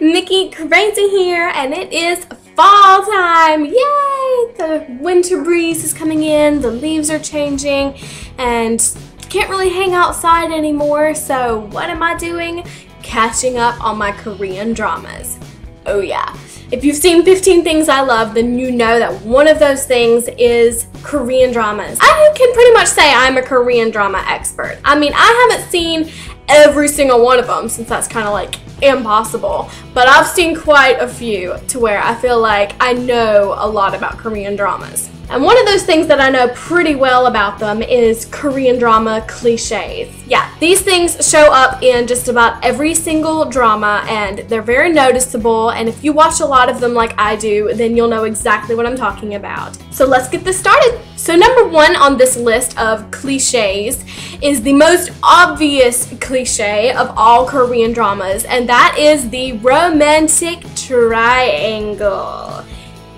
Mickey Crazy here, and it is fall time. Yay! The winter breeze is coming in, the leaves are changing, and can't really hang outside anymore, so what am I doing? Catching up on my Korean dramas. Oh yeah. If you've seen 15 Things I Love, then you know that one of those things is Korean dramas. I can pretty much say I'm a Korean drama expert. I mean, I haven't seen every single one of them, since that's kind of like impossible, but I've seen quite a few to where I feel like I know a lot about Korean dramas. And one of those things that I know pretty well about them is Korean drama cliches. Yeah, these things show up in just about every single drama, and they're very noticeable, and if you watch a lot of them like I do, then you'll know exactly what I'm talking about. So let's get this started. So number one on this list of cliches is the most obvious cliche of all Korean dramas, and that is the romantic triangle.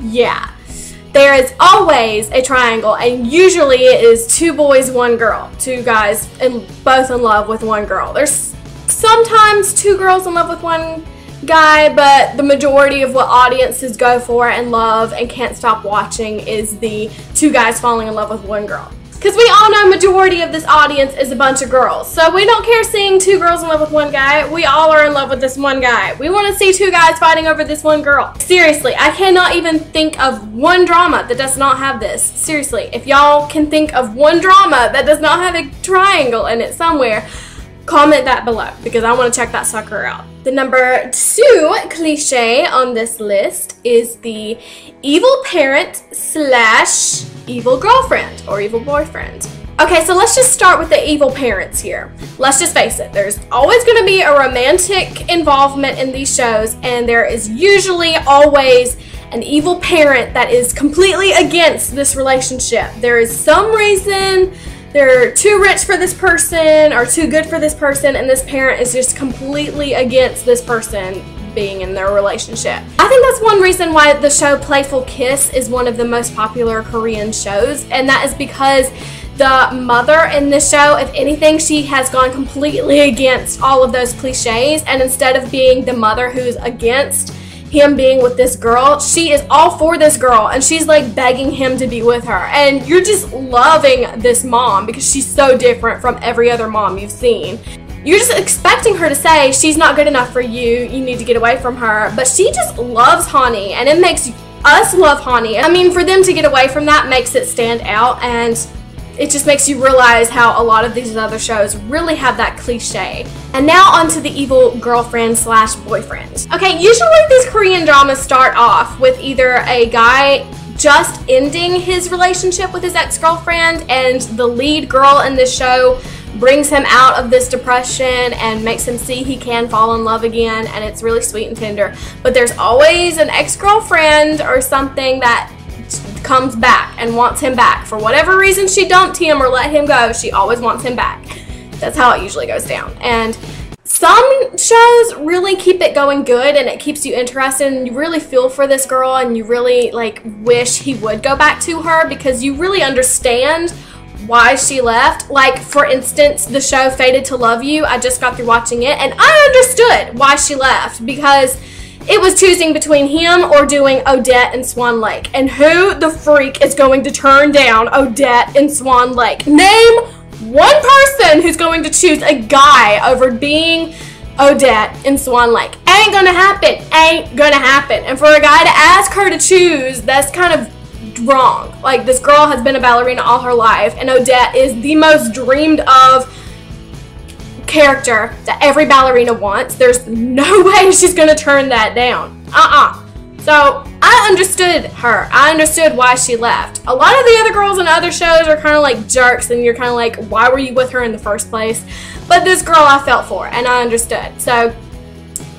Yeah. There is always a triangle, and usually it is two boys, one girl. Two guys both in love with one girl. There's sometimes two girls in love with one guy, but the majority of what audiences go for and love and can't stop watching is the two guys falling in love with one girl. Because we all know majority of this audience is a bunch of girls. So we don't care seeing two girls in love with one guy. We all are in love with this one guy. We want to see two guys fighting over this one girl. Seriously, I cannot even think of one drama that does not have this. Seriously, if y'all can think of one drama that does not have a triangle in it somewhere, comment that below, because I want to check that sucker out. The number two cliche on this list is the evil parent slash evil girlfriend or evil boyfriend. Okay, so let's just start with the evil parents here. Let's just face it, there's always going to be a romantic involvement in these shows, and there is usually always an evil parent that is completely against this relationship. There is some reason they're too rich for this person or too good for this person, and this parent is just completely against this person being in their relationship. I think that's one reason why the show Playful Kiss is one of the most popular Korean shows, and that is because the mother in this show, if anything, she has gone completely against all of those cliches, and instead of being the mother who's against him being with this girl, she is all for this girl, and she's like begging him to be with her, and you're just loving this mom because she's so different from every other mom you've seen. You're just expecting her to say she's not good enough for you, you need to get away from her, but she just loves Hani, and it makes us love Hani. I mean, for them to get away from that makes it stand out, and it just makes you realize how a lot of these other shows really have that cliche. And now onto the evil girlfriend slash boyfriend. Okay, usually these Korean dramas start off with either a guy just ending his relationship with his ex-girlfriend, and the lead girl in this show brings him out of this depression and makes him see he can fall in love again, and it's really sweet and tender. But there's always an ex-girlfriend or something that comes back and wants him back. For whatever reason she dumped him or let him go, she always wants him back. That's how it usually goes down. And some shows really keep it going good, and it keeps you interested, and you really feel for this girl, and you really like wish he would go back to her because you really understand why she left. Like, for instance, the show Fated to Love You, I just got through watching it, and I understood why she left, because it was choosing between him or doing Odette and Swan Lake. And who the freak is going to turn down Odette and Swan Lake? Name one person who's going to choose a guy over being Odette and Swan Lake. Ain't gonna happen. Ain't gonna happen. And for a guy to ask her to choose, that's kind of wrong. Like, this girl has been a ballerina all her life, and Odette is the most dreamed of character that every ballerina wants. There's no way she's gonna turn that down. So I understood her. I understood why she left. A lot of the other girls in other shows are kind of like jerks, and you're kind of like, why were you with her in the first place? But this girl I felt for, and I understood. So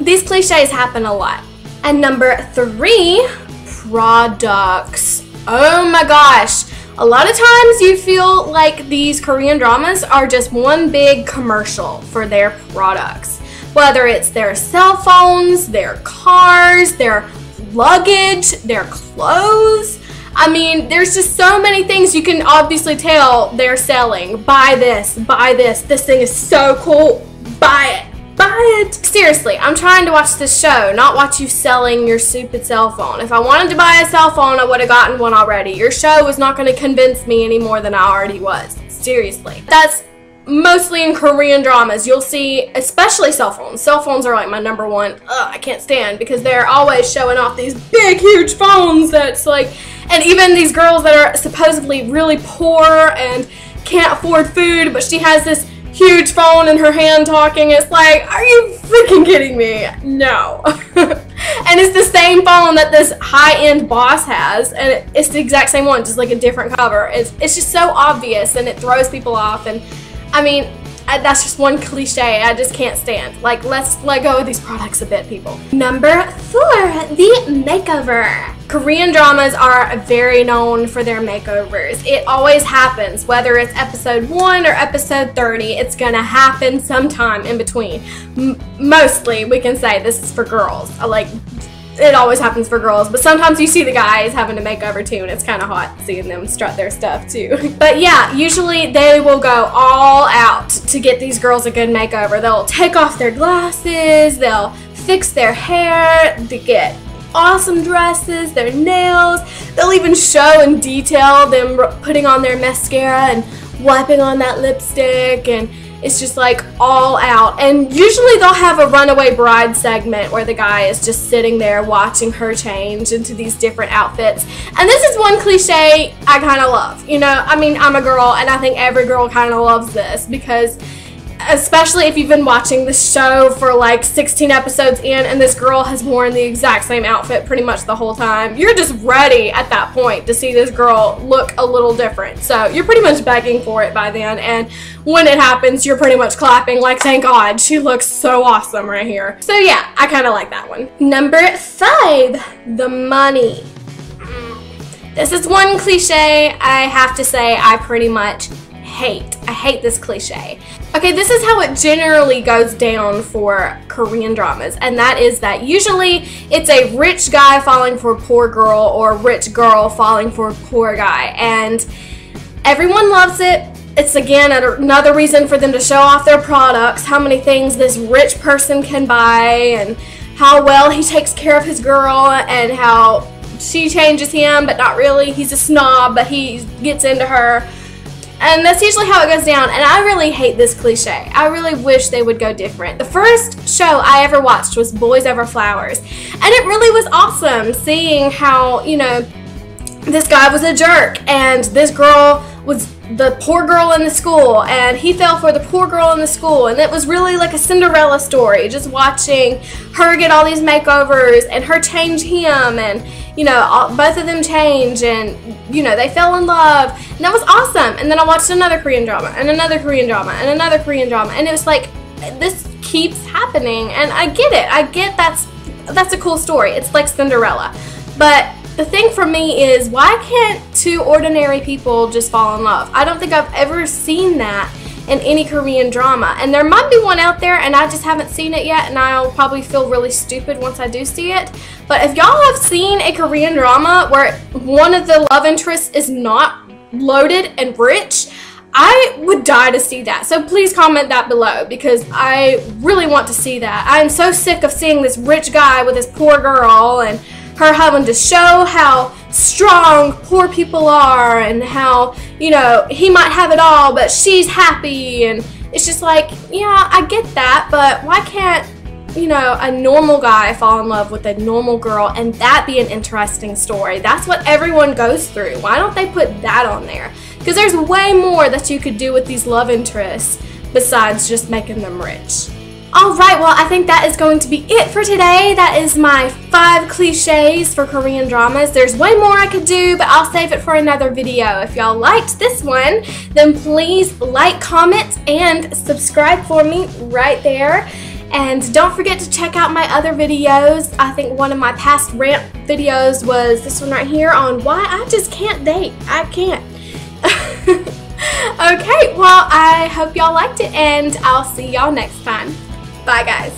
these cliches happen a lot. And number three, products. Oh my gosh. A lot of times you feel like these Korean dramas are just one big commercial for their products. Whether it's their cell phones, their cars, their luggage, their clothes. I mean, there's just so many things you can obviously tell they're selling. Buy this, this thing is so cool, buy it. buy it. Seriously, I'm trying to watch this show, not watch you selling your stupid cell phone. If I wanted to buy a cell phone, I would have gotten one already. Your show was not going to convince me any more than I already was. Seriously. That's mostly in Korean dramas. You'll see, especially cell phones. Cell phones are like my number one. I can't stand, because they're always showing off these big, huge phones that's like, and even these girls that are supposedly really poor and can't afford food, but she has this huge phone in her hand talking. It's like, are you freaking kidding me? No. And it's the same phone that this high-end boss has, and it's the exact same one, just like a different cover. It's just so obvious, and it throws people off. And I mean, that's just one cliche I just can't stand. Like, let's let go of these products a bit, people. Number 4, the makeover. Korean dramas are very known for their makeovers. It always happens, whether it's episode 1 or episode 30, it's gonna happen sometime in between. Mostly, we can say this is for girls. Like, it always happens for girls, but sometimes you see the guys having a makeover too, and it's kind of hot seeing them strut their stuff too. But yeah, usually they will go all out to get these girls a good makeover. They'll take off their glasses, they'll fix their hair, they get awesome dresses, their nails. They'll even show in detail them putting on their mascara and wiping on that lipstick, and it's just like all out. And usually they'll have a runaway bride segment where the guy is just sitting there watching her change into these different outfits. And this is one cliche I kind of love. You know, I mean, I'm a girl, and I think every girl kind of loves this, because especially if you've been watching the show for like 16 episodes in and this girl has worn the exact same outfit pretty much the whole time, you're just ready at that point to see this girl look a little different. So you're pretty much begging for it by then, and when it happens, you're pretty much clapping like, thank God, she looks so awesome right here. So yeah, I kind of like that one. Number 5, the money. This is one cliche I have to say I pretty much hate. I hate this cliche. Okay, this is how it generally goes down for Korean dramas, and that is that usually it's a rich guy falling for a poor girl, or a rich girl falling for a poor guy, and everyone loves it. It's again another reason for them to show off their products, how many things this rich person can buy, and how well he takes care of his girl, and how she changes him, but not really. He's a snob, but he gets into her. And that's usually how it goes down, and I really hate this cliche. I really wish they would go different. The first show I ever watched was Boys Over Flowers, and it really was awesome seeing how, you know, this guy was a jerk, and this girl was the poor girl in the school, and he fell for the poor girl in the school, and it was really like a Cinderella story, just watching her get all these makeovers, and her change him, and you know, both of them change, and you know, they fell in love, and that was awesome. And then I watched another Korean drama, and another Korean drama, and another Korean drama, and it was like, this keeps happening, and I get it. I get that's a cool story. It's like Cinderella. But the thing for me is, why can't two ordinary people just fall in love? I don't think I've ever seen that in any Korean drama, and there might be one out there and I just haven't seen it yet, and I'll probably feel really stupid once I do see it. But if y'all have seen a Korean drama where one of the love interests is not loaded and rich, I would die to see that. So please comment that below, because I really want to see that. I am so sick of seeing this rich guy with this poor girl, and her having to show how strong poor people are, and how, you know, he might have it all but she's happy, and it's just like, yeah, I get that, but why can't, you know, a normal guy fall in love with a normal girl and that be an interesting story? That's what everyone goes through. Why don't they put that on there? Because there's way more that you could do with these love interests besides just making them rich. Alright, well, I think that is going to be it for today. That is my 5 cliches for Korean dramas. There's way more I could do, but I'll save it for another video. If y'all liked this one, then please like, comment, and subscribe for me right there. And don't forget to check out my other videos. I think one of my past rant videos was this one right here on why I just can't date. I can't. Okay, well, I hope y'all liked it, and I'll see y'all next time. Bye, guys.